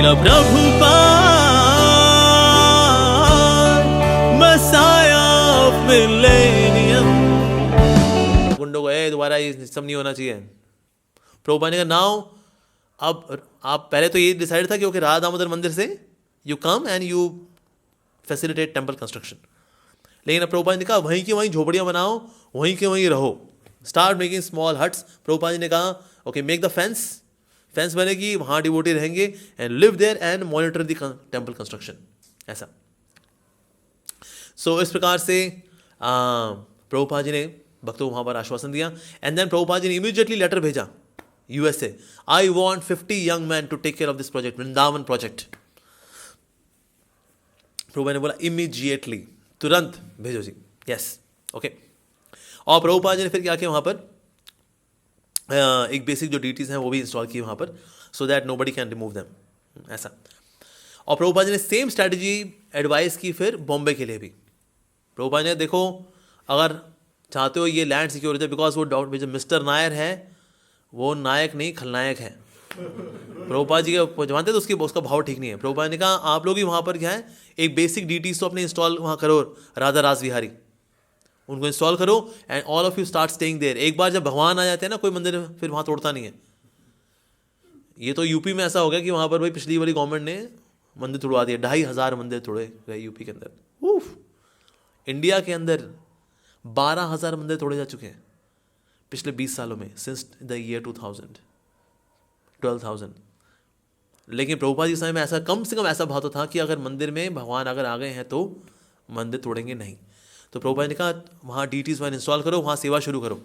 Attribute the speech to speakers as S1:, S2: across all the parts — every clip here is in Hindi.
S1: Srila Prabhupada, Messiah of Millennium. गुंडों को दोबारा ये सब नहीं होना चाहिए. प्रभुपाद ने कहा नाउ, अब आप पहले तो ये डिसाइड था कि ओके राधा दामोदर मंदिर से you come and you facilitate temple construction. लेकिन अब प्रभुपाद ने कहा वहीं की वहीं झोपड़ियाँ बनाओ, वहीं के वहीं रहो, start making small huts. Prabhupada ने कहा ओके मेक द फेंस बनेगी, वहाँ डिवोटी रहेंगे and live there and monitor the temple construction. ऐसा. सो इस प्रकार से प्रभुपाद जी ने भक्तों को वहाँ पर आश्वासन दिया. एंड देन प्रभुपाद जी ने इमीडिएटली लेटर भेजा USA. I want 50 young men to take care of this project, Vrindavan project. Prabhupada ने बोला इमीडिएटली, तुरंत भेजो जी. Yes, okay. और प्रभुपाद जी ने फिर क्या किया वहाँ पर, एक बेसिक जो डीटीज हैं वो भी इंस्टॉल किए वहाँ पर, so that nobody can remove them. ऐसा. और प्रभुपाद जी ने सेम स्ट्रैटेजी एडवाइस की फिर बॉम्बे के लिए भी. प्रभुपाद ने देखो अगर चाहते हो ये लैंड सिक्योर हो जाए, बिकॉज वो जो मिस्टर नायर है वो नायक नहीं खलनायक है. प्रभुपाद जी के जानते तो उसका भाव ठीक नहीं है. प्रभुपाद ने कहा आप लोग ही वहाँ पर क्या है एक बेसिक डीटीज तो अपने इंस्टॉल वहाँ करो, राधा रास विहारी उनको इंस्टॉल करो and all of you start staying there. एक बार जब भगवान आ जाते हैं ना कोई मंदिर फिर वहाँ तोड़ता नहीं है. ये तो यूपी में ऐसा हो गया कि वहाँ पर भाई पिछली वाली गवर्नमेंट ने मंदिर तोड़वा दिया. 2,500 मंदिर तोड़े गए यूपी के अंदर. उफ. इंडिया के अंदर 12,000 मंदिर तोड़े जा चुके हैं पिछले 20 सालों में, सिंस द ईयर 2000, 12,000. लेकिन प्रभुपाद जी समय में ऐसा कम से कम ऐसा भाव तो था कि अगर मंदिर में भगवान अगर आ गए हैं तो मंदिर तोड़ेंगे नहीं. तो प्रभुपाद ने कहा वहाँ डीटीज वहाँ इंस्टॉल करो, वहाँ सेवा शुरू करो.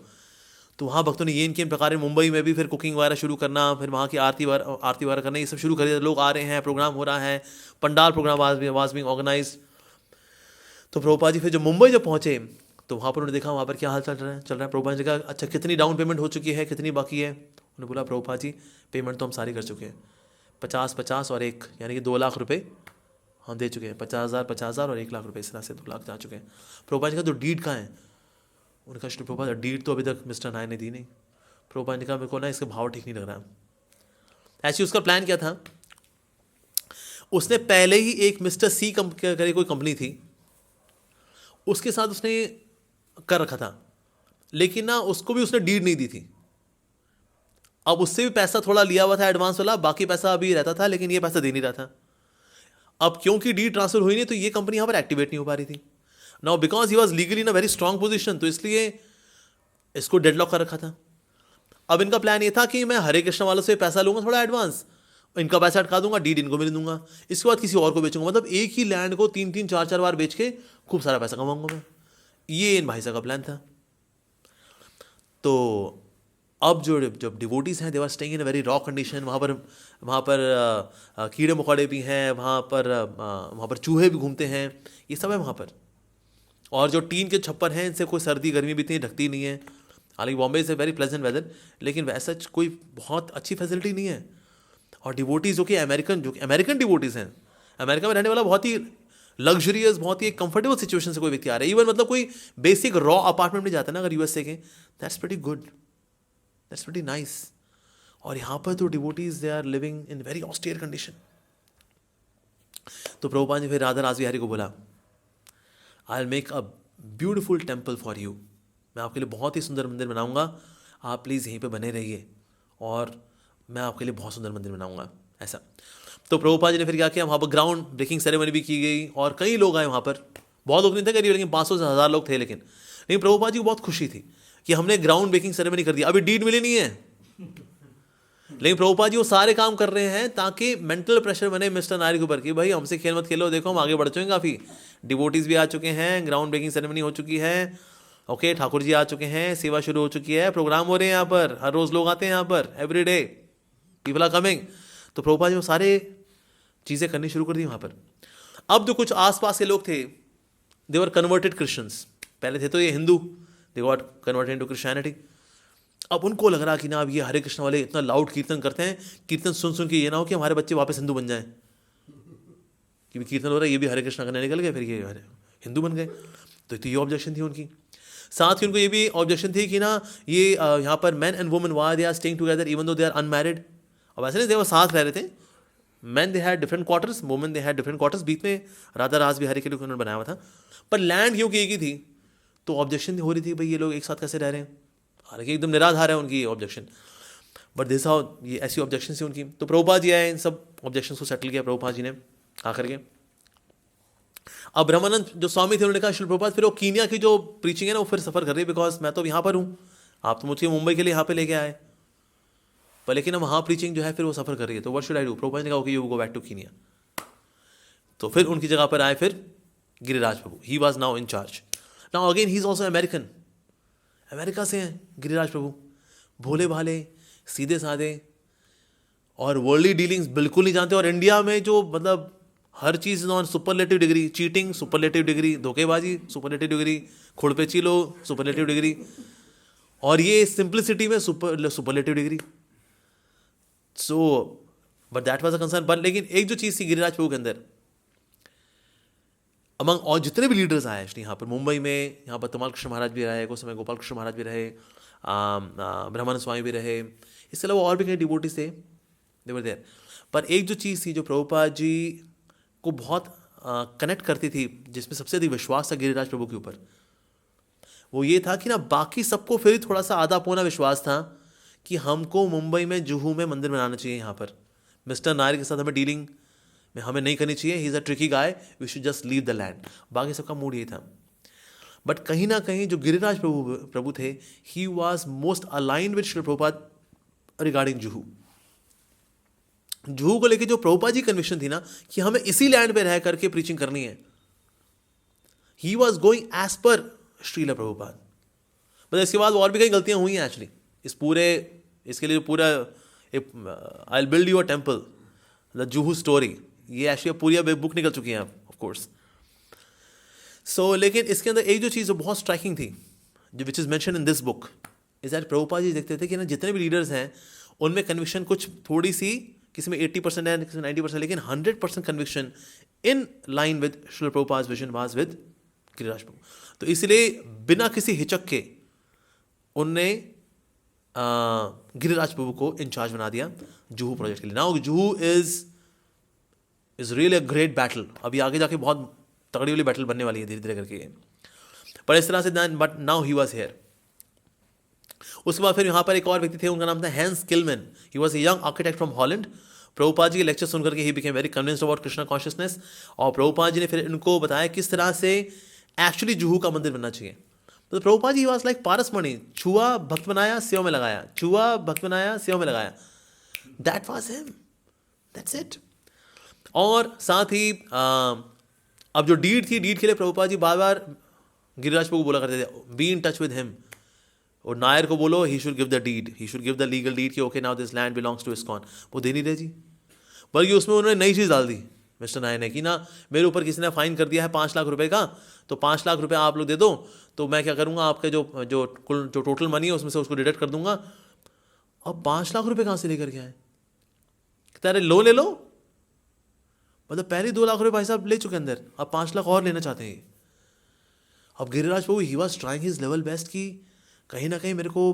S1: तो वहाँ भक्तों ने ये इनके प्रकार मुंबई में भी फिर कुकिंग वगैरह शुरू करना, फिर वहाँ की आरती वगैरह करना, ये सब शुरू कर दिया. लोग आ रहे हैं, प्रोग्राम हो रहा है, pandal program was being organize. तो प्रभुपाद जी फिर जब मुंबई जब पहुँचे तो वहाँ पर उन्होंने देखा वहाँ पर क्या हाल चल रहा है. प्रभुपाद जी कहा अच्छा कितनी डाउन पेमेंट हो चुकी है, कितनी बाकी है. उन्होंने बोला प्रभुपाद जी पेमेंट तो हम सारी कर चुके हैं, 50 और 1 यानी कि 2 लाख रुपए हम दे चुके हैं. 50,000 और 1 लाख रुपए, इस तरह से 2 लाख जा चुके हैं. प्रभुपाद जी का तो डीड कहाँ है. उन्होंने कहा प्रभुपाद डीड तो अभी तक मिस्टर नायर ने दी नहीं. प्रभुपाद ने कहा मेरे को ना इसका भाव ठीक नहीं लग रहा. ऐसे उसका प्लान क्या था, उसने पहले ही एक मिस्टर सी करके कोई कंपनी थी उसके साथ उसने कर रखा था, लेकिन ना उसको भी उसने डीड नहीं दी थी. अब उससे भी पैसा थोड़ा लिया हुआ था एडवांस वाला, बाकी पैसा अभी रहता था, लेकिन ये पैसा दे नहीं रहा था. अब क्योंकि डीड ट्रांसफर हुई नहीं तो ये कंपनी यहाँ पर एक्टिवेट नहीं हो पा रही थी. Now because he was legally in a very strong position, तो इसलिए इसको डेडलॉक कर रखा था. अब इनका प्लान ये था कि मैं हरे कृष्ण वालों से पैसा लूंगा थोड़ा एडवांस, इनका पैसा अटका दूंगा, डीड इनको मिल दूंगा, इसके बाद किसी और को बेचूंगा. मतलब एक ही लैंड को 3-3, 4-4 बार बेच के खूब सारा पैसा कमाऊंगा मैं. ये इन भाई साहब का प्लान था. तो अब जब डिवोटीज हैं they are staying in a very raw condition. वहाँ पर कीड़े मकोड़े भी हैं, वहाँ पर चूहे भी घूमते हैं, ये सब है वहाँ पर. और जो टीन के छप्पर हैं इनसे कोई सर्दी गर्मी भी इतनी ढकती नहीं है. हालांकि Bombay is a very pleasant weather, लेकिन वैसा कोई बहुत अच्छी फैसिलिटी नहीं है. और डिवोटीज जो कि अमेरिकन डिवोटीज हैं, अमेरिका में रहने वाला बहुत ही लग्जरियस, बहुत ही कंफर्टेबल सिचुएशन से कोई व्यक्ति आ रहा है. इवन मतलब कोई बेसिक रॉ अपार्टमेंट में जाता है ना अगर यूएसए के, that's pretty good, that's pretty nice. और यहाँ पर तो devotees they are living in very austere condition. तो प्रभुपाद जी फिर राधा रास बिहारी को बोला I will make a beautiful temple for you. मैं आपके लिए बहुत ही सुंदर मंदिर बनाऊंगा, आप प्लीज़ यहीं पे बने रहिए और मैं आपके लिए बहुत सुंदर मंदिर बनाऊंगा. ऐसा. तो प्रभुपाद जी ने फिर क्या किया, वहाँ पर ग्राउंड ब्रेकिंग सेरेमनी भी की गई और कई लोग आए वहाँ पर. बहुत लोग नहीं थे करीब, लेकिन 500 से 1000 लोग थे. लेकिन प्रभुपाद जी को बहुत खुशी थी कि हमने ग्राउंड ब्रेकिंग सेरेमनी कर दिया. अभी डीड मिली नहीं है, लेकिन प्रभुपाद जी वो सारे काम कर रहे हैं ताकि मेंटल प्रेशर बने मिस्टर नायर के ऊपर कि भाई हमसे खेल मत खेलो, देखो हम आगे बढ़ चुके हैं, काफ़ी डिवोटीज भी आ चुके हैं, ग्राउंड ब्रेकिंग सेरेमनी हो चुकी है, ओके ठाकुर जी आ चुके हैं, सेवा शुरू हो चुकी है, प्रोग्राम हो रहे हैं यहाँ पर, हर रोज़ लोग आते हैं यहाँ पर, every day people are coming. तो प्रभुपाद जी वो सारे चीज़ें करनी शुरू कर दी वहाँ पर. अब जो कुछ आसपास के लोग थे दे वर कन्वर्टेड क्रिश्चियंस. पहले थे तो ये Hindu, they got converted into Christianity. अब उनको लग रहा कि ना अब ये हरे कृष्ण वाले इतना लाउड कीर्तन करते हैं, कीर्तन सुन के ये ना हो कि हमारे बच्चे वापस हिंदू बन जाएं कि कीर्तन हो रहा है ये भी हरे कृष्ण करने निकल गए फिर ये हिंदू बन गए. तो ये ऑब्जेक्शन थी उनकी. साथ ही उनको ये भी ऑब्जेक्शन थी कि ना ये यहाँ पर man and women why they are staying together even though they are unmarried. अब ऐसे नहीं थे वो साथ रह रहे थे, men they had different quarters, women they had different quarters, बीच में राधा रास बिहारी के लिए उन्होंने बनाया हुआ था, पर लैंड क्योंकि एक ही थी तो ऑब्जेक्शन हो रही थी भाई ये लोग एक साथ कैसे रह रहे हैं, हालांकि एकदम निराधार है उनकी ऑब्जेक्शन, बट दिस हाउ, ये ऐसी ऑब्जेक्शन थी उनकी। तो प्रभुपाद जी आए, इन सब ऑब्जेक्शन को सेटल किया प्रभुपाद जी ने आकर के। अब ब्रह्मानंद जो स्वामी थे उन्होंने कहा श्री प्रभुपाद फिर वो कीनिया की जो प्रीचिंग है ना वो फिर सफ़र कर रही है, बिकॉज मैं तो यहाँ पर हूँ, आप तो मुझे मुंबई के लिए यहाँ पे लेके आए, पर लेकिन अब वहाँ प्रीचिंग जो है फिर वो सफ़र कर रही है, तो what should I do. Prabhupada ने कहा okay you go back to Kenya. तो फिर उनकी जगह पर आए फिर Giriraj Prabhu, he was now in charge. Now again he is also American, America से हैं गिरिराज प्रभु, भोले भाले सीधे साधे और वर्ल्डली डीलिंग्स बिल्कुल नहीं जानते, और इंडिया में जो मतलब हर चीज़ on superlative degree, cheating superlative degree, धोखेबाजी सुपरलेटिव डिग्री, खुड़पेची लो सुपरलेटिव डिग्री, और ये सिंप्लिसिटी में superlative degree. So but that was a concern. But लेकिन एक जो चीज़ थी गिरिराज प्रभु के अंदर, अमंग और जितने भी लीडर्स आए एक्चुअली यहाँ पर मुंबई में, यहाँ पर तमाल कृष्ण महाराज भी रहे, कुछ समय गोपाल कृष्ण महाराज भी रहे, ब्रह्मानंद स्वामी भी रहे, इसके अलावा और भी कई डिवोटीज थे, दे वर देयर। पर एक जो चीज़ थी जो प्रभुपाद जी को बहुत कनेक्ट करती थी, जिसमें सबसे अधिक विश्वास था गिरिराज प्रभु के ऊपर, वो ये था कि ना बाकी सबको फिर थोड़ा सा आधा पौना विश्वास था कि हमको मुंबई में जुहू में मंदिर बनाना चाहिए, यहाँ पर मिस्टर नायर के साथ हमें डीलिंग में हमें नहीं करनी चाहिए, he is a tricky guy, we should just leave the land. बाकी सबका मूड ये था। बट कहीं ना कहीं जो गिरिराज प्रभु थे, he was most aligned with Shri Prabhupada regarding Juhu. Juhu को लेकर जो प्रभुपाद जी कन्विक्शन थी ना कि हमें इसी लैंड पे रह करके प्रीचिंग करनी है, he was going as per Srila Prabhupada. मतलब इसके बाद और भी कई गलतियां हुई हैं एक्चुअली इस पूरे, इसके लिए पूरा I will build you a temple the Juhu story, ये एक्चुअली पूरी बुक निकल चुकी है ऑफ कोर्स। सो लेकिन इसके अंदर एक जो चीज़ बहुत स्ट्राइकिंग थी, जो which is mention in this book, is that Prabhupada ji देखते थे कि ना जितने भी लीडर्स हैं उनमें कन्विक्शन कुछ थोड़ी सी, किसी में 80% है, किसी में 90%, लेकिन 100% conviction in line with Srila Prabhupada vision was with Giriraj Prabhu. तो इसलिए बिना किसी हिचक के उनने गिरिराज प्रभु को इंचार्ज बना दिया जुहू प्रोजेक्ट के लिए। Now Juhu is really a great battle, अभी आगे जाके बहुत तगड़ी वाली बैटल बनने वाली है धीरे धीरे करके, पर इस तरह से but now he was here. उसके बाद फिर यहाँ पर एक और व्यक्ति थे, उनका नाम था Hans Kilman, he was a young architect from Holland. Prabhupada ji के लेक्चर सुनकर के he became very convinced about Krishna consciousness, और प्रभुपाद जी ने फिर इनको बताया किस तरह से एक्चुअली जुहू का मंदिर बनना चाहिए। तो प्रभुपाद जी वाज लाइक पारसमणि, छुआ भक्त बनाया सेवा में लगाया, छुआ भक्त बनाया सेवा में लगाया, that was him, that's it. और साथ ही अब जो डीड थी, डीड के लिए प्रभुपाद जी बार बार गिरिराज प्रभु बोला करते थे, be in touch with him, और नायर को बोलो he should give the deed, he should give the legal deed कि okay now this land belongs to ISKCON. वो दे नहीं रहे जी, बल्कि उसमें उन्होंने नई चीज़ डाल दी मिस्टर नायर ने कि ना मेरे ऊपर किसी ने फाइन कर दिया है 5 लाख रुपए का, तो 5 लाख रुपए आप लोग दे दो, तो मैं क्या करूँगा आपके जो टोटल मनी है उसमें से उसको डिडक्ट कर दूंगा। अब 5 लाख रुपए कहाँ से लेकर के आए, कहता है लो ले लो, मतलब पहले 2 लाख रुपए भाई साहब ले चुके अंदर, अब 5 लाख और लेना चाहते हैं। अब Giriraj Prabhu he was trying his level best कि कहीं ना कहीं मेरे को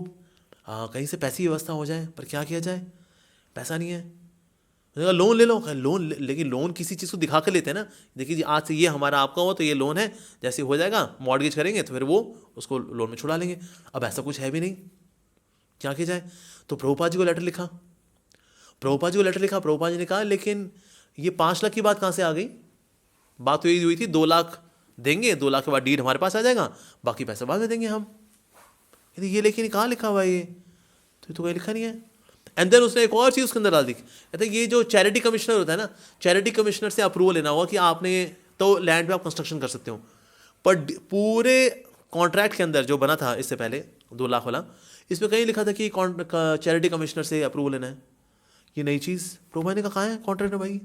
S1: कहीं से पैसे की व्यवस्था हो जाए, पर क्या किया जाए, पैसा नहीं है। लोन ले लो, लोन लेकिन लोन किसी चीज़ को दिखा कर लेते हैं ना, देखिए जी आज से ये हमारा आपका हो तो ये लोन है, जैसे हो जाएगा मॉर्गेज करेंगे तो फिर वो उसको लोन में छुड़ा लेंगे। अब ऐसा कुछ है भी नहीं, क्या किया जाए। तो प्रभुपाद जी को लेटर लिखा, प्रभुपाद जी को लेटर लिखा, प्रभुपाद जी ने कहा लेकिन ये 5 लाख की बात कहाँ से आ गई, बात तो यही हुई थी 2 लाख देंगे, 2 लाख के बाद डीड हमारे पास आ जाएगा, बाकी पैसा बाद में देंगे हम। ये लेकिन कहाँ लिखा हुआ है, ये तो कहीं लिखा नहीं है। एंड देन उसने एक और चीज़ उसके अंदर डाल दी, कहते ये जो चैरिटी कमिश्नर होता है ना, चैरिटी कमिश्नर से अप्रूवल लेना होगा कि आपने तो लैंड पे आप कंस्ट्रक्शन कर सकते हो, पर पूरे कॉन्ट्रैक्ट के अंदर जो बना था इससे पहले 2 लाख वाला, इसमें कहीं लिखा था कि चैरिटी कमिश्नर से अप्रूवल लेना है। ये नई चीज़ प्रभुपाद ने कहा है कॉन्ट्रैक्ट में भाई,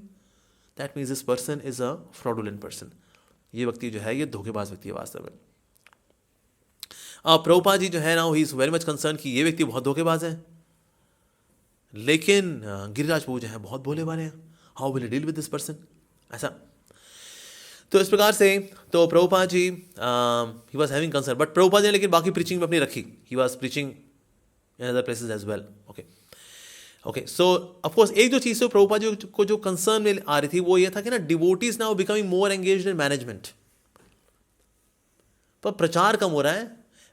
S1: that means this person is a fraudulent person, ये व्यक्ति जो है ये धोखेबाज व्यक्ति है वास्तव में। प्रभुपाद जी जो है ना he is very much concern कि ये व्यक्ति बहुत धोखेबाज है, लेकिन गिरिराज प्रभु जो है बहुत भोले वाले हैं, how will deal with this person, ऐसा। तो इस प्रकार से तो Prabhupada ji he was having concern, but Prabhupada ने लेकिन बाकी प्रीचिंग में अपनी रखी, he was preaching in other places as well, okay. Okay, so of course एक जो चीज़ से प्रभुपाद जी को जो कंसर्न में आ रही थी वो ये था कि ना devotees now becoming more engaged in management, पर प्रचार कम हो रहा है,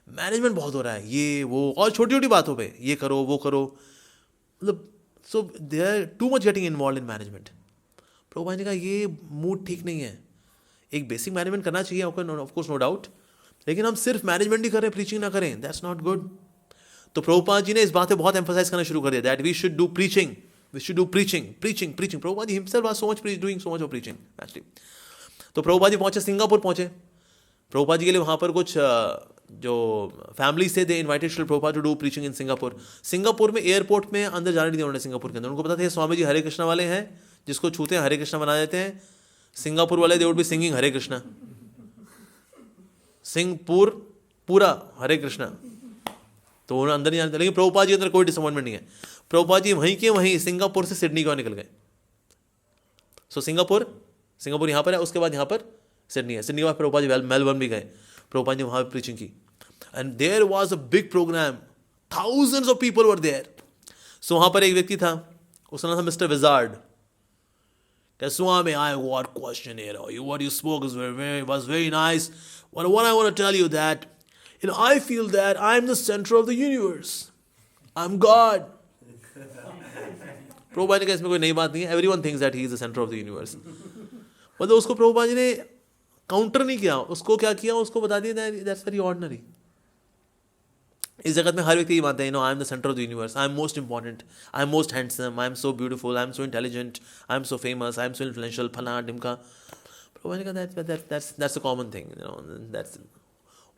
S1: मैनेजमेंट बहुत हो रहा है, ये वो, और छोटी छोटी बातों पे ये करो वो करो, मतलब so they are too much getting involve in management. Prabhupada ji का ये मूड ठीक नहीं है, एक बेसिक मैनेजमेंट करना चाहिए ऑफकोर्स नो डाउट, लेकिन हम सिर्फ मैनेजमेंट ही करें, प्रीचिंग ना करें, दैट्स नॉट गुड। तो प्रभुपाद जी ने इस बात पे बहुत एम्फसाइज करना शुरू कर दिया that we should do preaching, we should do preaching preaching preaching. Prabhupada ji himself was so much doing so much of preaching actually. तो प्रभुपाद जी पहुंचे, सिंगापुर पहुंचे। प्रभुपाद जी के लिए वहाँ पर कुछ जो फैमिलीज थे they invited Shri Prabhupada to do preaching in Singapore. Singapore में एयरपोर्ट में अंदर जाने नहीं दिया उन्होंने, सिंगापुर के अंदर। उनको पता था स्वामी जी हरे कृष्णा वाले हैं, जिसको छूते हैं हरे कृष्णा बना देते हैं। सिंगापुर वाले दे वुड बी सिंगिंग हरे कृष्णा, सिंगपुर पूरा हरे कृष्णा, तो उन्होंने अंदर नहीं जाने। लेकिन प्रभुपाद जी अंदर कोई डिसअपॉइंटमेंट नहीं है, प्रभुपाद जी वहीं के वहीं सिंगापुर से सिडनी को निकल गए। सो सिंगापुर यहाँ पर है, उसके बाद यहाँ पर सिडनी है, सिडनी के बाद प्रभुपाद जी मेलबर्न भी गए, प्रभुपाद जी वहाँ पर प्रीचिंग की। And there was a big program, thousands of people were there. So वहाँ पर एक व्यक्ति था, उसका नाम था mister Wizard. Swami, I what question here? What you spoke was very nice. What I want to tell you that, I feel that I'm the center of the universe. I'm God. Prabhupada ji का इसमें कोई नई बात नहीं है, everyone thinks that he is the center of the universe. मतलब उसको प्रभुपाद जी ने काउंटर नहीं किया, उसको क्या किया, उसको बता दिया that's very ordinary. इस जगत में हर व्यक्ति ये मानता है, I am the centre of the universe, I am most important, I am most handsome, I am so beautiful, I am so intelligent, I am so famous, I am so influential, फला ढिमका। प्रभुपाद ने कहा that's a common thing, that's,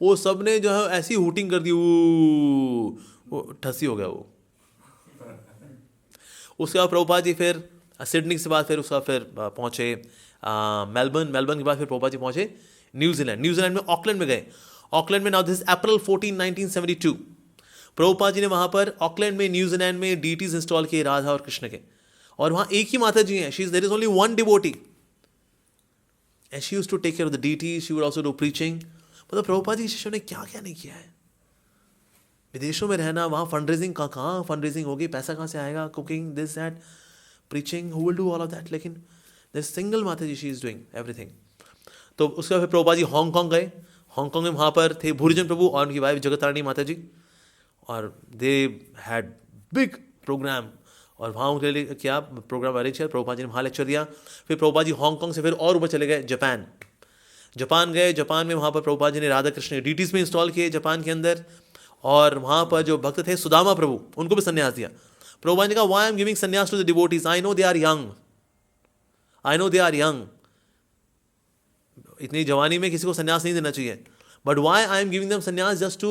S1: वो सब ने जो है ऐसी हूटिंग कर दी, वो ठसी हो गया वो। उसके बाद प्रभुपाद जी फिर सिडनी के बाद फिर उसका फिर पहुँचे मेलबर्न के बाद फिर प्रभुपाद जी पहुँचे न्यूजीलैंड में ऑकलैंड में गए। ऑकलैंड में, नाउ दिस अप्रैल 14, 1972, प्रभुपाद जी ने वहाँ पर ऑकलैंड में न्यूजीलैंड में डीटीज इंस्टॉल किए राधा और कृष्ण के, और वहाँ एक ही माता जी हैं, there is only one devotee and she used to take care of the deities, she would also do preaching. मतलब प्रभुपाद जी शिष्यों ने क्या क्या नहीं किया है। विदेशों में रहना, वहाँ फंड रेजिंग, कहाँ फंड रेजिंग होगी, पैसा कहाँ से आएगा, cooking this that, preaching, who will do all of that, लेकिन दिस सिंगल माता जी, शी इज डूइंग एवरीथिंग। तो उसके बाद फिर प्रभुपाद जी हांगकॉन्ग गए। हांगकॉन्ग में वहाँ पर थे भूरीजन प्रभु और उनकी वाइफ जगतारणी माता जी, और दे हैड बिग प्रोग्राम, और वहाँ उनके लिए क्या प्रोग्राम अरेंज किया, प्रभुपाद जी ने वहाँ लेक्चर दिया। फिर प्रभुपाद जी हांगकॉन्ग से फिर और ऊपर चले गए जापान गए। जापान में वहाँ पर प्रभुपाद जी ने राधा कृष्ण डीटीज में इंस्टॉल किए जापान के अंदर, और वहाँ पर जो भक्त थे सुदामा प्रभु, उनको भी संन्यास दिया। प्रभुपाद ने कहा, why I am giving sannyas to the devotees, I know they are young, इतनी जवानी में किसी को संन्यास नहीं देना चाहिए, but why I am giving them sannyas just to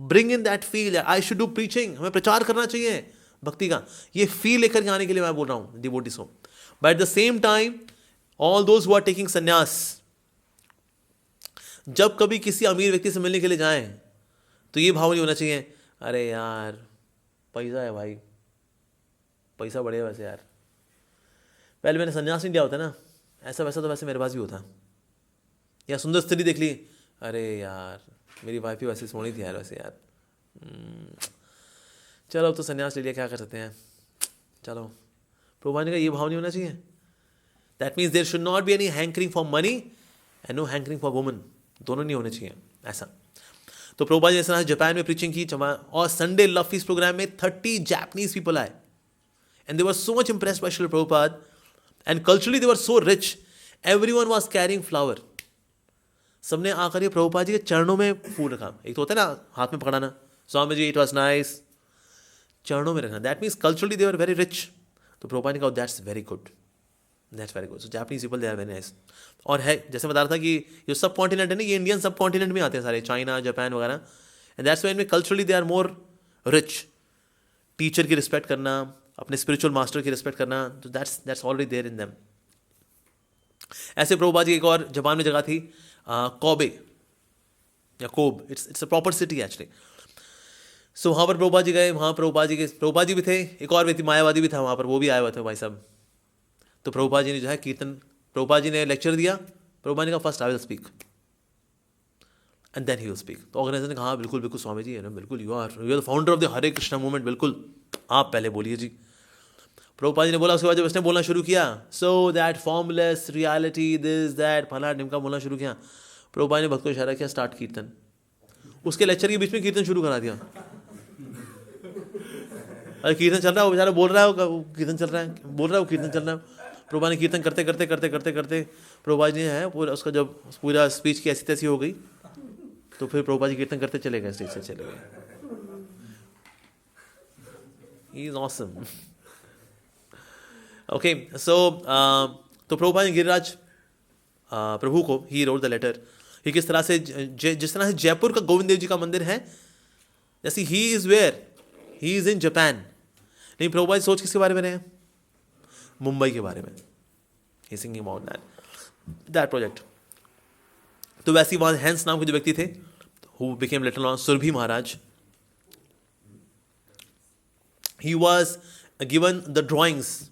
S1: bring in that feel, I should do preaching, हमें प्रचार करना चाहिए भक्ति का, ये फील लेकर के आने के लिए मैं बोल रहा हूँ डिवोटीज को। But at the same time all those who are taking sannyas, जब कभी किसी अमीर व्यक्ति से मिलने के लिए जाएं तो ये भाव नहीं होना चाहिए, अरे यार पैसा है भाई, पैसा बढ़िया वैसे यार, पहले मैंने संन्यास नहीं लिया होता ना, ऐसा वैसा तो वैसे मेरे पास भी होता। या सुंदर स्त्री देख ली, अरे यार मेरी वाइफ ही वैसे सोनी थी यार, वैसे यार चलो अब तो संन्यास ले लिया, क्या कर सकते हैं, चलो। प्रभुपाद ने कहा ये भाव नहीं होना चाहिए। That means there should not be any hankering for money and no hankering for woman, दोनों नहीं होने चाहिए ऐसा। तो प्रभुपाद जी ने जापान में प्रीचिंग की, और संडे लव फीस्ट प्रोग्राम में 30 जापानीज पीपल आए, and they were so much impressed by Shri Prabhupada, and culturally they were so rich, everyone was carrying flower. सबने आकर ये प्रभुपाद जी के चरणों में फूल रखा, एक तो होता है ना हाथ में पकड़ाना, Swami ji it was nice, चरणों में रखना, that means culturally they were very rich. तो प्रभुपाद ने कहा that's very good, so Japanese people they are very nice. और है जैसे बता रहा था कि ये सब कॉन्टिनेंट है ना, ये इंडियन सब कॉन्टिनेंट में आते हैं सारे, चाइना जापान वगैरह, एंड दैट्स व्हाई इनमें culturally they are more rich. Teacher की रिस्पेक्ट करना, अपने स्पिरिचुअल मास्टर की रिस्पेक्ट करना, तो that's already there in them. ऐसे प्रभुपाद जी एक और जापान में जगह थी कोबे या Kobe, it's a proper city actually. So वहाँ पर प्रभुपाद जी गए, वहाँ प्रभुपाद जी भी थे, एक और व्यक्ति मायावादी भी था वहाँ पर, वो भी आए हुए थे भाई साहब। तो प्रभुपाद जी ने जो है कीर्तन, प्रभुपाद जी ने लेक्चर दिया, प्रभुपाद ने कहा first I will speak and then he will speak. तो ऑर्गेनाइजर ने कहा बिल्कुल स्वामी जी, है ना, बिल्कुल you are the founder of the Hare Krishna movement, बिल्कुल आप पहले बोलिए जी। प्रभुपाद जी ने बोला, उसके बाद जब उसने बोलना शुरू किया, so that formless reality this that फला ढिमका बोलना शुरू किया, प्रभुपाद ने भक्त को इशारा किया, स्टार्ट कीर्तन। उसके लेक्चर के बीच में कीर्तन शुरू करा दिया। अरे कीर्तन चल रहा है, वो बेचारा बोल रहा है, वो कीर्तन चल रहा है, बोल रहा है, वो कीर्तन चल रहा है। प्रभुपाद ने कीर्तन करते करते करते करते करते प्रभुपाद जी है पूरा, उसका जब पूरा स्पीच की ऐसी तैसी हो गई, तो फिर प्रभुपाद जी कीर्तन करते चले गए, स्टेज से चले गए। He is awesome. ओके, सो तो प्रभुपाद ने गिरिराज प्रभु को ही रोट द लेटर कि किस तरह से जिस तरह से जयपुर का गोविंद देव जी का मंदिर है, जैसे he is where, he is in Japan. नहीं, प्रभुपाद सोच किसके बारे में रहे हैं? मुंबई के बारे में। ही सिंगिंग अबाउट दैट प्रोजेक्ट। तो वैसे ही वहां हैंस नाम के जो व्यक्ति थे, who became later on Surabhi Maharaj, he was given the drawings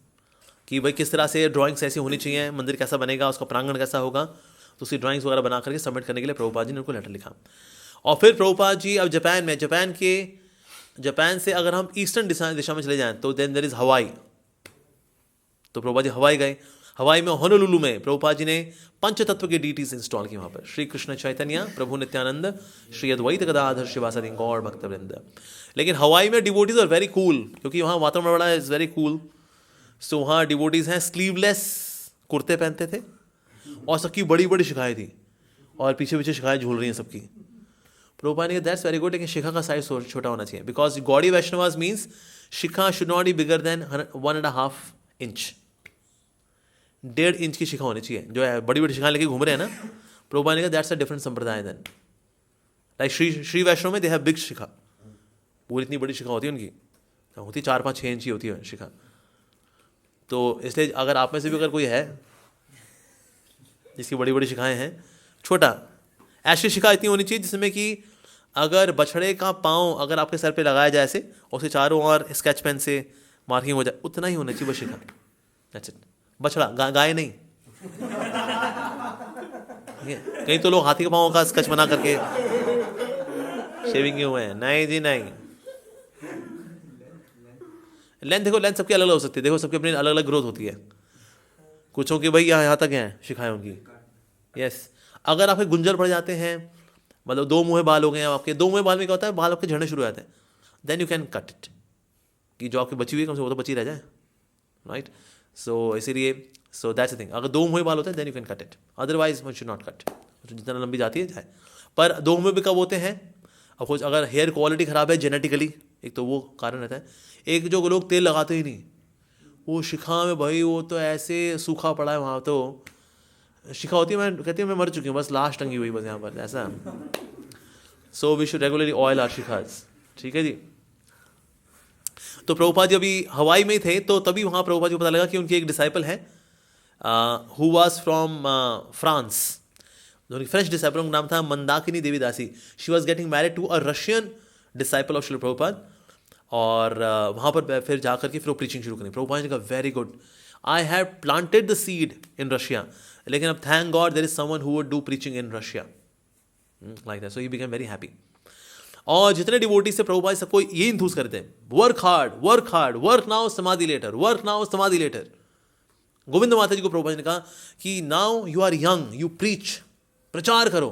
S1: कि भाई किस तरह से ड्राइंग्स ऐसी होनी चाहिए, मंदिर कैसा बनेगा, उसका प्रांगण कैसा होगा, तो उसकी ड्राइंग्स वगैरह बना करके सबमिट करने के लिए प्रभुपाद जी ने उनको लेटर लिखा। और फिर प्रभुपाद जी अब जापान में, जापान से अगर हम ईस्टर्न दिशा में चले जाएं तो देन देयर इज हवाई। तो प्रभुपाद जी हवाई गए। हवाई में होनोलुलु में प्रभुपाद जी ने पंचतत्व के डीटीज इंस्टॉल किए वहाँ पर, श्री कृष्ण चैतन्य, प्रभु नित्यानंद, श्री अद्वैत गदाधर शिवासादि गौर भक्तवृंद। लेकिन हवाई में डिवोटीज आर वेरी कूल, क्योंकि वहाँ वातावरण बड़ा इज वेरी कूल। सो वहाँ डिवोटीज हैं, स्लीवलेस कुर्ते पहनते थे और सबकी बड़ी बड़ी शिखाएं थी और पीछे पीछे शिखाएं झूल रही हैं सबकी। प्रभुपाद ने दैट्स वेरी गुड, लेकिन शिखा का साइज छोटा होना चाहिए, because Gaudiya Vaishnavas means shikha should not be bigger than 1.5 inch. 1.5 inch की शिखा होनी चाहिए। जो है बड़ी बड़ी शिखा लेके घूम रहे हैं ना, प्रभुपाद ने कहा दैट्स अ डिफरेंट संप्रदाय देन। लाइक श्री वैष्णव में दे हैव बिग शिखा, पूरी इतनी बड़ी शिखा होती है उनकी, होती 4-5-6 इंच की होती है शिखा। तो इसलिए अगर आप में से भी अगर कोई है जिसकी बड़ी बड़ी शिखाएं हैं, छोटा ऐसी शिखा इतनी होनी चाहिए जिसमें कि अगर बछड़े का पाँव अगर आपके सर पे लगाया जाए ऐसे, और उसे चारों ओर स्केच पेन से मार्किंग हो जाए, उतना ही होना चाहिए बस शिखा। That's it. बछड़ा, गाय नहीं। कहीं तो लोग हाथी के पाँव का स्केच बना करके शेविंग किए हुए हैं। नहीं जी नहीं। लेंथ देखो, लेंथ सबकी अलग अलग हो सकती है। देखो सबकी अपनी अलग अलग ग्रोथ होती है। कुछों की भाई यहाँ तक हैं शिखाएं उनकी। यस, अगर आपके गुंजर पड़ जाते हैं, मतलब 2 मुँहे बाल हो गए हैं आपके, 2 मुँहे बाल में क्या होता है, बाल आपके झड़ने शुरू हो जाते हैं, then you can cut it, कि जो आपकी बची हुई है कम से वो तो बची रह जाए, राइट। सो इसीलिए सो दैट्स द थिंग, अगर 2 मुँहे बाल होते हैं then you can cut it, otherwise one should not cut. जितना लंबी जाती है जाए, पर 2 मुँहे भी कब होते हैं? अफकोर्स अगर हेयर क्वालिटी ख़राब है जेनेटिकली, एक तो वो कारण रहता है। एक जो लोग तेल लगाते ही नहीं, वो शिखा में भाई वो तो ऐसे सूखा पड़ा है वहाँ, तो शिखा होती है, मैं कहती हूँ मैं मर चुकी हूँ, बस लाश टंगी हुई बस यहाँ पर, ऐसा। So we should regularly oil our shikhas, ठीक है जी। तो प्रभुपाद जी अभी हवाई में ही थे, तो तभी वहाँ प्रभुपाद जी को पता लगा कि उनकी एक डिसाइपल है who was from France, French disciple, उनका नाम था Mandakini Devi Dasi. She was getting married to a Russian disciple of Srila Prabhupada, और वहाँ पर फिर जाकर के फिर वो प्रीचिंग शुरू करी। प्रभुपाद जी का very good, I have planted the seed in Russia, लेकिन अब thank God there is someone who would do preaching in Russia, like that. So he became very happy. और जितने डिवोटी से प्रभुपाद सबको ये इंथूस करते हैं, work hard, work hard, work now samadhi later, work now samadhi later. Govinda Mata ji को प्रभुपाद ने कहा कि now you are young, you preach, प्रचार करो,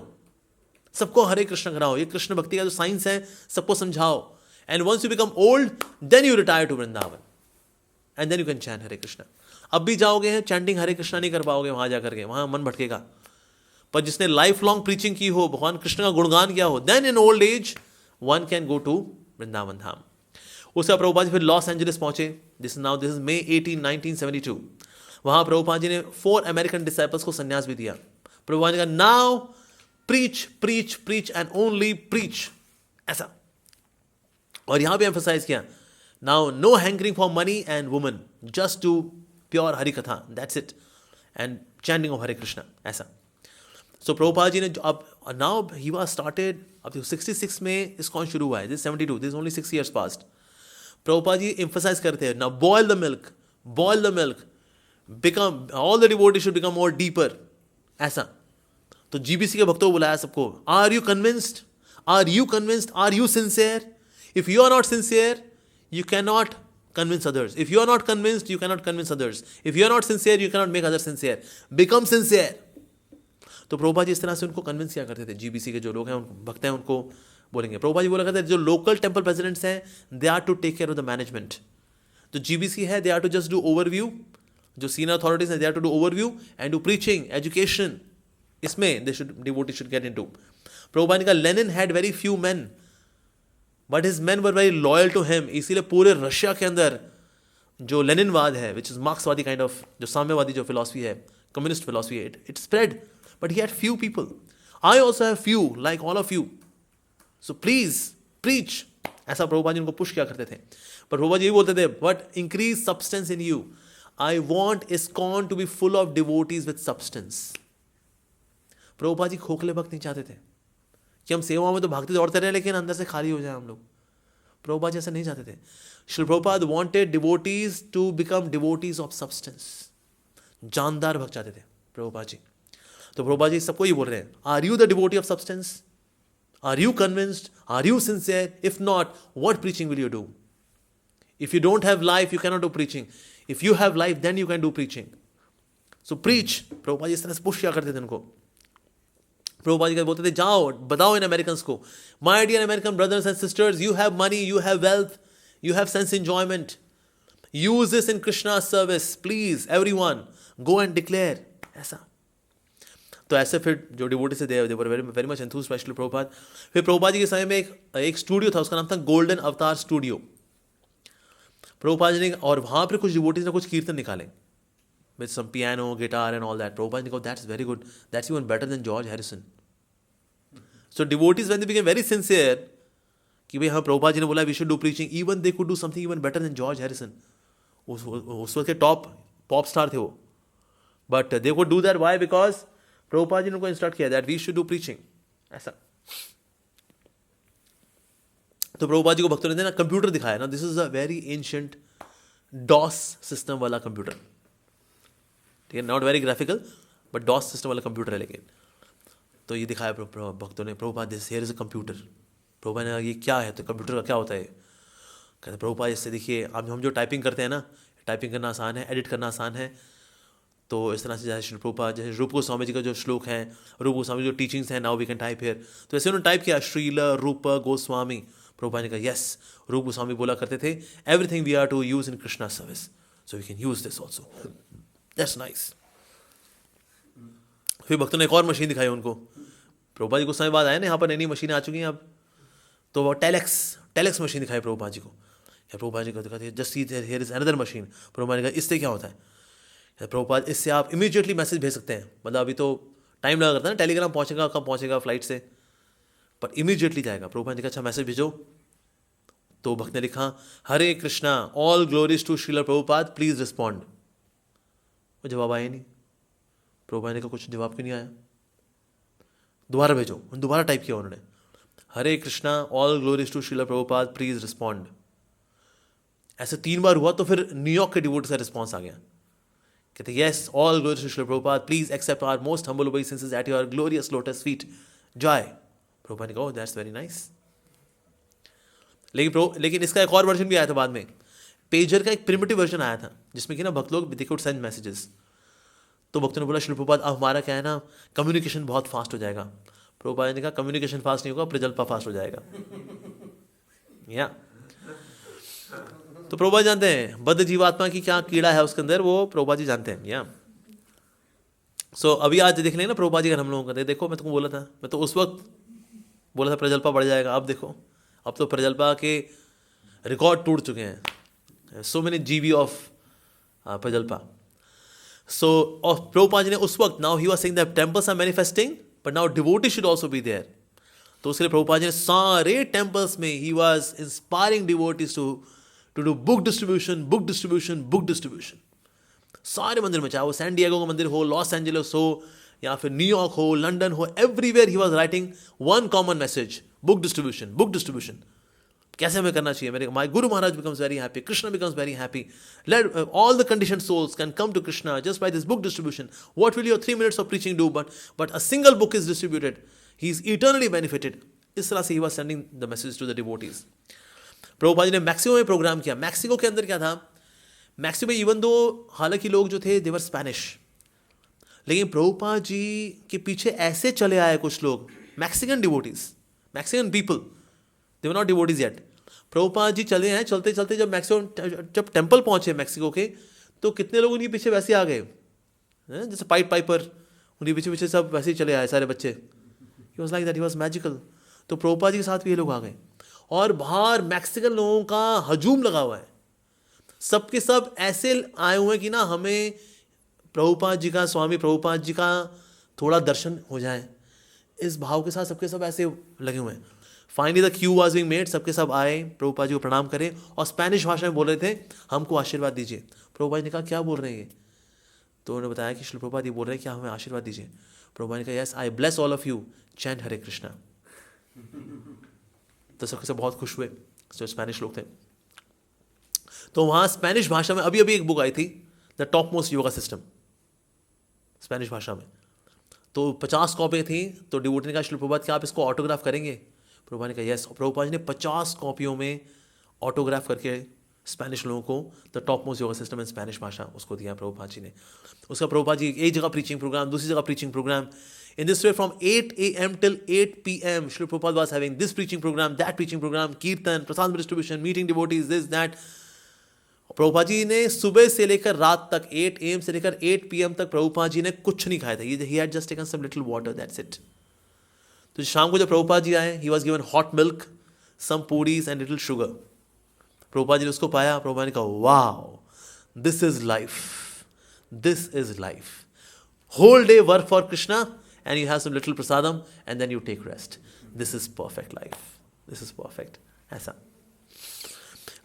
S1: सबको हरे कृष्ण कराओ, ये कृष्ण भक्ति का जो साइंस है सबको समझाओ। And once you become old then you retire to Vrindavan and then you can chant Hare Krishna. अब भी जाओगे हैं चैंटिंग हरे कृष्णा नहीं कर पाओगे वहां जाकर के, वहां मन भटकेगा। पर जिसने लाइफ लॉन्ग प्रीचिंग की हो, भगवान कृष्ण का गुणगान किया हो, then in old age one can go to Vrindavan Dham. उसका प्रभुपाद जी फिर लॉस एंजलिस पहुंचे। This is May 18, 1972। वहां प्रभुपाद जी ने 4 अमेरिकन डिसाइपल्स को संन्यास भी दिया। प्रभुपाद जी का now preach preach preach and only preach, ऐसा। और यहां भी एम्फसाइज किया, now no hankering for money and woman, just to pure Hari katha, that's it, and chanting of Hare Krishna, ऐसा। सो प्रभुपाद जी ने अब नाउ ही वाज स्टार्टेड, अब 66 में इस्कॉन शुरू हुआ है, this 72, this only 6 years past. Prabhupada ji emphasize करते हैं, now boil the milk, boil the milk, become all the devotees should become more deeper, ऐसा। तो जीबीसी के भक्तों को बुलाया सबको, are you convinced, are you convinced, are you sincere? If you are not sincere you can not convince others. If you are not convinced, you cannot convince others. If you are not sincere, you cannot make others sincere. Become sincere. तो प्रभुपाद जी इस तरह से उनको कन्विंस किया करते थे. जीबीसी के जो लोग हैं, भक्त हैं, उनको बोलेंगे. प्रभुपाद जी बोला करते थे जो लोकल टेम्पल प्रेसिडेंट्स हैं, they are to take care of the management. जो जीबीसी है, they are to just do overview. जो सीनियर अथॉरिटीज हैं, they are to do overview and do preaching, education. इसमें they should devotee should get into. Prabhupada ने कहा Lenin had very few men, but his men were very loyal to him. इसीलिए पूरे रशिया के अंदर जो लेनिनवाद है, विच इज मार्क्सवादी काइंड ऑफ, जो साम्यवादी जो फिलॉसफी है, कम्युनिस्ट फिलॉसफी है, it spread. But he had few people. I also have few like all of you. So please preach. ऐसा प्रभुपाद जी उनको पुश किया करते थे. पर प्रभुपाद जी ये बोलते थे, but increase substance in you. I want ISKCON to be full of devotees with substance. Prabhupada ji खोखले भक्त नहीं चाहते थे कि हम सेवा में तो भागते दौड़ते रहे लेकिन अंदर से खाली हो जाए हम लोग. प्रभुपाद जी ऐसा नहीं चाहते थे. Shri Prabhupada wanted devotees to become devotees of substance. जानदार भक्त चाहते थे प्रभुपाद जी. तो प्रभुपाद जी सबको ही बोल रहे हैं, are you the devotee of substance? Are you convinced? Are you sincere? If not, what preaching will you do? If you don't have life, you cannot do preaching. If you have life, then you can do preaching. So preach. Prabhupada ji इस तरह से पुश किया करते थे उनको. प्रभुपाद जी बोलते थे, जाओ बताओ इन अमेरिकन को, my dear American brothers and sisters, you have money, you have wealth, you have sense enjoyment, use this in Krishna service, please everyone go and declare. ऐसा. तो ऐसे फिर जो डिवोटी से they were very much enthused by Shri Prabhupada. फिर प्रभुपाद जी के समय में एक स्टूडियो था, उसका नाम था गोल्डन अवतार स्टूडियो. प्रभुपाद जी ने, और वहां पर कुछ डिवोटीज ने कुछ कीर्तन निकाले with some piano, guitar and all that. Prabhupada go, that's very good. That's even better than George Harrison. So devotees, when they became very sincere, कि भाई हाँ प्रभुपाद जी ने बोला we should do preaching, even they could do something even better than George Harrison. उस वक्त के टॉप पॉप स्टार थे वो. But they could do that. Why? Because Prabhupada ji ने उनको इंस्ट्रक्ट किया that we should do preaching. ऐसा. तो प्रभुपाद जी को भक्तों ने ना कंप्यूटर दिखाया ना. This is a very ancient DOS system वाला कंप्यूटर. ठीक है, not very graphical but DOS system वाला कंप्यूटर है. लेकिन तो ये दिखाया भक्तों ने, Prabhupada this here is a computer. Prabhupada ने ये क्या है, तो कंप्यूटर का क्या होता है? कहते प्रभुपाद इससे देखिए, अब हम जो टाइपिंग करते हैं ना, टाइपिंग करना आसान है, एडिट करना आसान है. तो इस तरह से जैसे श्री प्रभुपाद, जैसे रूप गोस्वामी जी का जो श्लोक है, रूप गोस्वामी जो टीचिंग्स हैं, now we can type here. तो ऐसे उन्होंने टाइप किया श्रील रूप गोस्वामी. प्रभुपाद ने कहा यस, रूप गोस्वामी बोला करते थे everything we are to use in Krishna service, so we can use this also. That's nice. फिर भक्तों ने एक और मशीन दिखाई उनको. प्रभुपाद जी कुछ समय बाद आए ना, यहाँ पर नई नई मशीनें आ चुकी हैं अब. तो वो टेलेक्स मशीन दिखाई प्रभुपाद जी को. या प्रभुपाद जी को दिखाती है just see here is another machine. Prabhupada ने कहा इससे क्या होता है? प्रभुपाद इससे आप इमीडिएटली मैसेज भेज सकते हैं. मतलब अभी तो टाइम लगा करता है ना, टेलीग्राम पहुँचेगा कब पहुँचेगा फ्लाइट से, पर इमीडिएटली जाएगा. प्रभुपाद ने कहा अच्छा मैसेज भेजो. तो भक्त ने लिखा Hare Krishna, all glories to Srila Prabhupada, please respond. जवाब आया नहीं. प्रभुपाद ने कहा कुछ जवाब क्यों नहीं आया, दोबारा भेजो. दोबारा टाइप किया उन्होंने, Hare Krishna, all glories to Srila Prabhupada, please respond. ऐसे 3 बार हुआ. तो फिर न्यूयॉर्क के डिवोटी से रिस्पॉन्स आ गया. कहते yes, all glories to Srila Prabhupada, please accept our most humble obeisances at your glorious lotus feet, jai. Prabhupada ने कहा दैट्स वेरी नाइस. लेकिन इसका एक और वर्जन भी आया था बाद में. पेजर का एक प्रिमिटिव वर्जन आया था जिसमें कि ना भक्त लोग दे कुड सेंड मैसेजेस. तो भक्तों ने बोला श्री प्रभुपाद अब हमारा क्या है ना, कम्युनिकेशन बहुत फास्ट हो जाएगा. प्रभुपाद ने कहा कम्युनिकेशन फास्ट नहीं होगा, प्रजल्पा फास्ट हो जाएगा. या तो प्रभुपाद जानते हैं बद्ध जीवात्मा की क्या कीड़ा है उसके अंदर, वो प्रभुपाद जी जानते हैं. या सो अभी आज देख लेंगे ना प्रभुपाद जी का हम लोगों का, देखो मैं तुमको बोला था, मैं तो उस वक्त बोला था प्रजल्पा बढ़ जाएगा. अब देखो, अब तो प्रजल्पा के रिकॉर्ड टूट चुके हैं. So many GB of Prajalpa. So Prabhupada ने उस वक्त, now he was saying that temples are manifesting, but now devotees should also be there. तो उसके लिए प्रभुपाद जी ने सारे temples में he was inspiring devotees to do book distribution. सारे मंदिर में, चाहे वो सैन डिएगो का मंदिर हो, लॉस एंजलिस हो, या फिर न्यूयॉर्क हो, लंदन हो, everywhere he was writing one common message, book distribution. कैसे हमें करना चाहिए? मेरे my guru Maharaj becomes very happy, Krishna becomes very happy, let all the condition souls can come to Krishna just by this book distribution. What will your 3 minutes of preaching do, but a single book is distributed, he is eternally benefited. इस तरह से he was sending the message to the devotees. Prabhupada ji ने मैक्सिको में प्रोग्राम किया। मैक्सिको के अंदर क्या था, मैक्सिको में इवन दो हालांकि लोग जो थे देवर स्पेनिश, लेकिन प्रभुपाद जी के पीछे ऐसे चले आए कुछ लोग, Mexican devotees, Mexican people, they were not devotees yet. Prabhupada ji चले आए, चलते चलते जब टेम्पल पहुंचे मैक्सिको के, तो कितने लोग उनके पीछे वैसे आ गए, जैसे पाइपर उनके पीछे पीछे सब वैसे ही चले आए सारे बच्चे। He was like that, he was magical. तो प्रभुपाद जी के साथ भी ये लोग आ गए और बाहर मैक्सिकन लोगों का हजूम लगा हुआ है, सबके सब ऐसे आए हुए हैं कि ना हमें प्रभुपाद जी का, स्वामी प्रभुपाद जी का थोड़ा दर्शन हो जाए, इस भाव के साथ सबके सब ऐसे लगे हुए हैं। Finally the Q was being made, सबके सब आए, प्रभुपाद जी को प्रणाम करें और स्पेनिश भाषा में बोल रहे थे, हमको आशीर्वाद दीजिए। प्रभुपाद जी ने कहा क्या बोल रहे हैं ये, तो उन्होंने बताया कि श्री प्रभुपाद जी बोल रहे हैं कि हमें आशीर्वाद दीजिए। प्रभुपाद ने कहा yes I bless all of you, chant Hare Krishna. तो सबके सब बहुत खुश हुए जो स्पेनिश लोग थे। तो वहाँ स्पेनिश भाषा में अभी एक बुक आई थी, the top most yoga system, Spanish भाषा में। तो 50 कॉपी थी। तो डिवोटी ने कहा श्री प्रभुपाद क्या आप इसको ऑटोग्राफ करेंगे? प्रभुपाद ने कहा यस। प्रभुपाद जी ने 50 कॉपियों में ऑटोग्राफ करके स्पेनिश लोगों को the top most yoga system in Spanish भाषा उसको दिया प्रभुपाद जी ने। उसका प्रभुपाद जी एक जगह प्रीचिंग प्रोग्राम, दूसरी जगह preaching program. In this way, from 8 a.m. till 8 p.m., Srila Prabhupada was having this preaching program, that preaching program, kirtan, prasadam distribution, meeting devotees, this, that. Prabhupada ji ने सुबह से लेकर रात तक 8 a.m. से लेकर 8 p.m. तक प्रभुपाद जी ने कुछ नहीं खाया था। He had just taken some little water, that's it. तो शाम को जब प्रभुपाद जी आए, he was given hot milk, some puris and little sugar. Prabhupada ji ने उसको पाया। प्रभुपाद ने कहा wow, this is life, this is life. Whole day work for Krishna and you have some little prasadam and then you take rest. This is perfect life. This is perfect. ऐसा।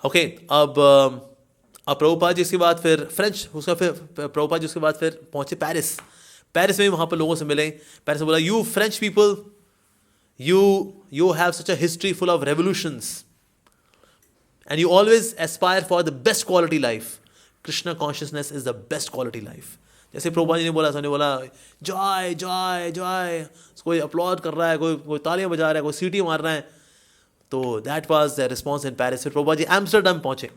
S1: Okay, अब प्रभुपाद जी इसके बाद फिर फ्रेंच, उसका फिर प्रभुपाद जी उसके बाद फिर पहुंचे पेरिस। पेरिस में वहाँ पर लोगों से मिले। पेरिस में बोला you French people, you have such a history full of revolutions and you always aspire for the best quality life. Krishna consciousness is the best quality life. जैसे प्रभुपाद जी ने बोला, सबने बोला जय जय जय, कोई अपलॉड कर रहा है, कोई तालियां बजा रहा है, कोई सीटी मार रहा है। तो that was the response in Paris. फिर प्रभुपाद जी एम्स्टर्डम पहुंचे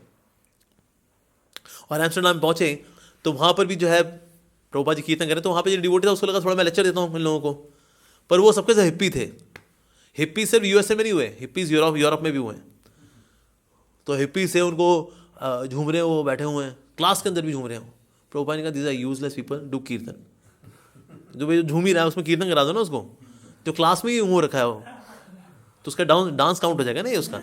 S1: और एम्स्टर्डम पहुंचे तो वहाँ पर भी जो है प्रभुपाद जी कीर्तन कर रहे। तो वहाँ पर जो डिवोटी था उसको लगा थोड़ा मैं लेक्चर देता हूँ इन लोगों को, पर वो सबके सब हिप्पी थे। हिप्पी सिर्फ यूएसए में नहीं हुए, हिप्पीज यूरोप में भी हुए। तो हिप्पी से उनको झूम रहे हैं, वो बैठे हुए हैं, क्लास के अंदर भी झूम रहे हैं। प्रभुपाद ने कहा these are useless people, do kirtan. जो भाई झूम ही रहा है उसमें कीर्तन करा दो ना उसको, जो क्लास में ही घूम रखा है वो, तो उसका डांस काउंट हो जाएगा ना ये उसका।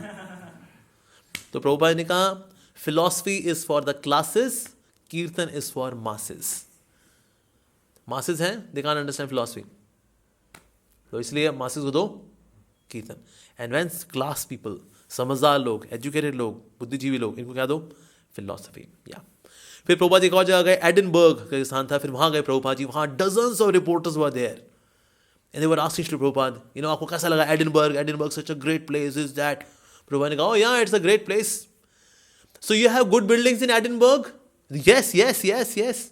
S1: तो प्रभुपाद ने कहा philosophy is for the classes, कीर्तन इज फॉर मासेस। मासेस हैं, दे कांट अंडरस्टैंड फिलॉसफी, तो इसलिए मासेस को दो कीर्तन। एंड व्हेन क्लास पीपल, समझदार लोग, एजुकेटेड लोग, बुद्धिजीवी लोग, इनको क्या दो? फिलॉसफी। या फिर प्रभुपाद जी एक और जगह गए, एडिनबर्ग का स्थान था, फिर वहाँ गए प्रभुपाद जी। वहाँ dozens of reporters were there and they were asking Shri Prabhupada, आपको कैसा लगा Edinburgh such a great place, is that? Prabhupada ने कहा oh yeah it's a great place. So you have good buildings in Edinburgh? Yes yes yes yes.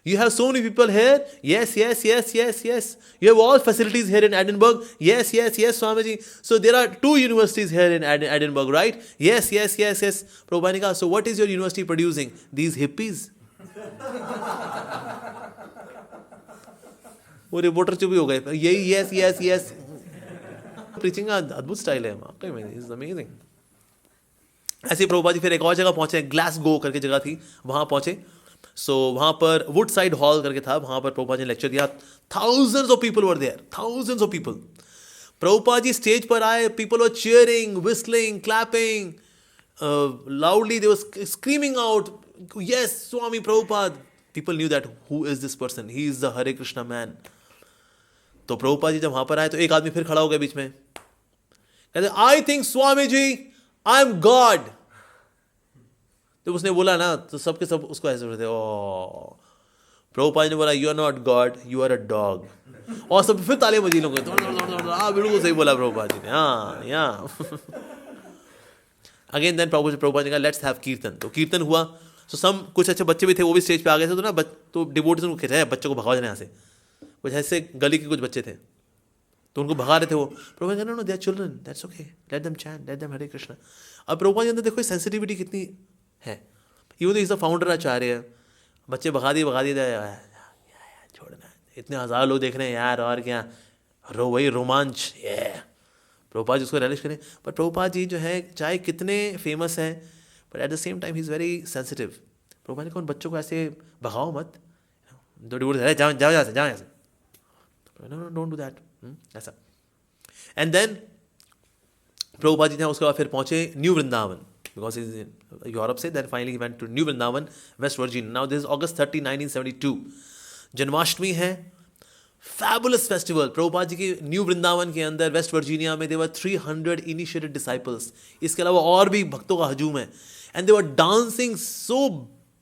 S1: You have so many people here? Yes, yes, yes, yes, yes. You have all facilities here in Edinburgh? Yes, yes, yes, Swamiji. So there are 2 universities here in Edinburgh, right? Yes, yes, yes, yes. Prabhupada ne kaha, so what is your university producing? These hippies. वो रिपोर्टर चुप ही हो गए, यही yes, yes, yes. प्रीचिंग का अद्भुत स्टाइल है वाकई में, इज अमेजिंग। ऐसे ही प्रभुपाद जी फिर एक और जगह पहुंचे, ग्लासगो करके जगह थी, वहाँ पहुंचे। सो वहाँ पर वुडसाइड हॉल करके था, वहाँ पर प्रभुपाद जी ने लेक्चर दिया। Thousands of people were there, thousands of people. Prabhupada ji stage पर आए, people were cheering, whistling, clapping loudly, they were screaming out yes Swami Prabhupada. People knew that who is this person, he is the Hare Krishna man. तो प्रभुपाद जी जब वहाँ पर आए तो एक आदमी फिर खड़ा हो गया बीच में, कहते I think Swami ji I am God. तो उसने बोला ना तो सबके सब उसको ऐसे बोलते, ओ प्रभुपाद ने बोला you are not God, you are a dog. और सब फिर तालियां बजी लोग, हाँ बिल्कुल सही बोला प्रभुपाद जी ने, हाँ या। अगेन देन प्रभुपाद ने कहा लेट्स हैव कीर्तन। तो कीर्तन हुआ। तो सब कुछ अच्छे बच्चे भी थे, वो भी स्टेज पे आ गए थे। तो ना तो डिवोटीज उनको कहते हैं बच्चों को भगाओ जाने यहाँ से। कुछ ऐसे गली के कुछ बच्चे थे, तो उनको भगा रहे थे वो। प्रभुपाद कहना no they are children, that's okay, let them chant, let them Hare Krishna. अब प्रभुपाद के अंदर देखो सेंसिटिविटी कितनी है। इवन तो इज द फाउंडर आचार्य, बच्चे भगा दिए छोड़ना, इतने हज़ार लोग देख रहे हैं यार, और क्या वही रोमांच, ये प्रभुपाद जी उसको रियलाइज करें। पर प्रभुपाद जी जो है चाहे कितने फेमस हैं, but at the same time he is very sensitive. Prabhupada ने कहा उन बच्चों को ऐसे भगाओ मत, दो डिवोर्स है, जाओ जाओ यहाँ से, जाओ यहाँ से, नो डोंट डू दैट, ऐसा। एंड देन प्रभुपाद जी ने उसके बाद फिर पहुंचे New Vrindavan, because is in Europe से। Then finally he went to New Vrindavan, West Virginia. Now this is August 30, 1972, Janmashtami है, फैबुलस फेस्टिवल। प्रभुपाद जी के न्यू वृंदावन के अंदर वेस्ट वर्जीनिया में देवर 300 इनिशिएटेड डिसाइपल्स, इसके अलावा और भी भक्तों का हजूम है। And they were dancing so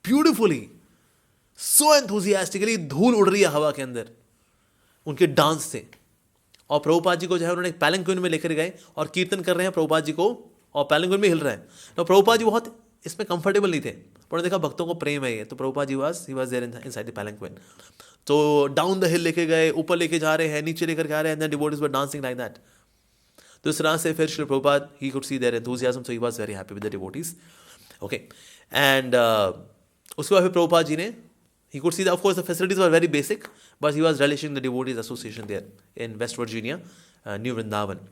S1: beautifully, so enthusiastically, धूल उड़ रही है हवा के अंदर उनके डांस से। और प्रभुपाद जी को जो है उन्होंने पैलंक्विन में लेकर गए और कीर्तन कर रहे हैं प्रभुपाद जी को, और पैलंक्विन में हिल रहा है। तो प्रभुपाद जी बहुत इसमें कंफर्टेबल नहीं थे, पर देखा भक्तों को प्रेम है ये, तो Prabhupada ji he was there inside the palanquin. तो डाउन द हिल लेके गए, ऊपर लेके जा रहे हैं, नीचे लेकर जा रहे हैं, and then devotees were dancing like that. तो इस तरह से फिर Shri Prabhupada he could see their enthusiasm, so he was very happy with the devotees. Okay, and उसके बाद फिर प्रभुपाद जी ने he could see that of course the facilities were very basic, but he was relishing the devotees association there in West Virginia, New Vrindavan.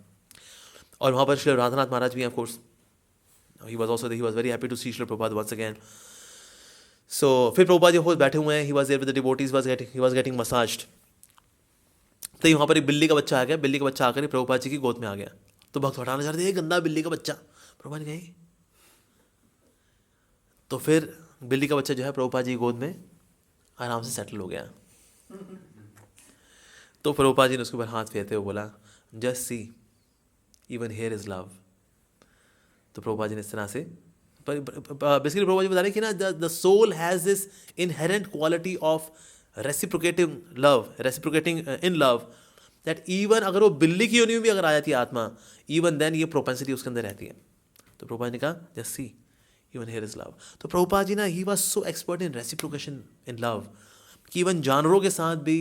S1: और वहाँ पर श्री राधानाथ महाराज भी हैं, of course he was also there, he was very happy to see Shri Prabhupada once again. So फिर प्रभुपाद जी बैठे हुए हैं, he was there with the devotees, he was getting massaged. तो वहाँ पर एक बिल्ली का बच्चा आ गया, बिल्ली का बच्चा आकर प्रभुपाद जी की गोद में आ गया। तो भक्त हटाना चाह रहे थे, गंदा बिल्ली का बच्चा, प्रभुपाद जी गए। तो फिर बिल्ली का बच्चा जो है प्रभुपाद जी की गोद में आराम से सेटल हो गया। तो प्रभुपाद जी ने उसके ऊपर हाथ फेरते हुए बोला, just see even here is love. तो प्रभुपाद जी ने इस तरह से बेसिकली प्रभुपाद जी बता रहे हैं कि ना the soul has this inherent quality of reciprocating in love, that even अगर वो बिल्ली की योनि में भी अगर आ जाती है आत्मा, इवन देन ये प्रोपेंसिटी उसके अंदर रहती है। तो प्रभुपाद ने कहा just see even here is love. तो प्रभुपाद जी ना he was so expert in reciprocation in love कि इवन जानवरों के साथ भी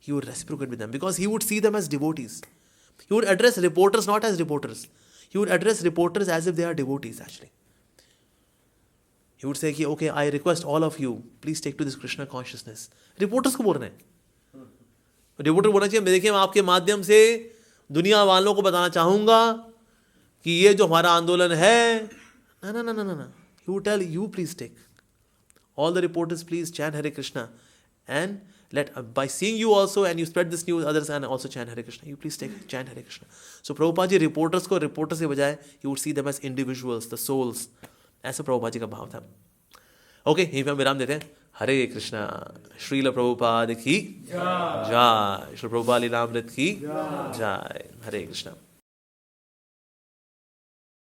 S1: he would reciprocate with them, because he would see them as devotees. He would address reporters not as reporters, he would address reporters as if they are devotees actually. He would say कि okay I request all of you please take to this Krishna consciousness. Reporters को बोल रहे हैं, रिपोर्टर बोलना चाहिए देखिए मैं आपके माध्यम से दुनिया वालों को बताना चाहूंगा कि ये जो हमारा आंदोलन है, ना ना ना ना ना, he would tell you please take all the reporters please chant Hare Krishna, and let by seeing you also and you spread this news others and also chant Hare Krishna, you please take chant Hare Krishna. So Prabhupada ji reporters को reporters के बजाय he would see them as individuals, the souls, ऐसा प्रभुपाद जी का भाव था। ओके, यहीं पे हम विराम देते हैं। हरे कृष्णा। श्रील प्रभुपाद की जय, श्री प्रभुपाद लीलामृत की जय। हरे कृष्णा।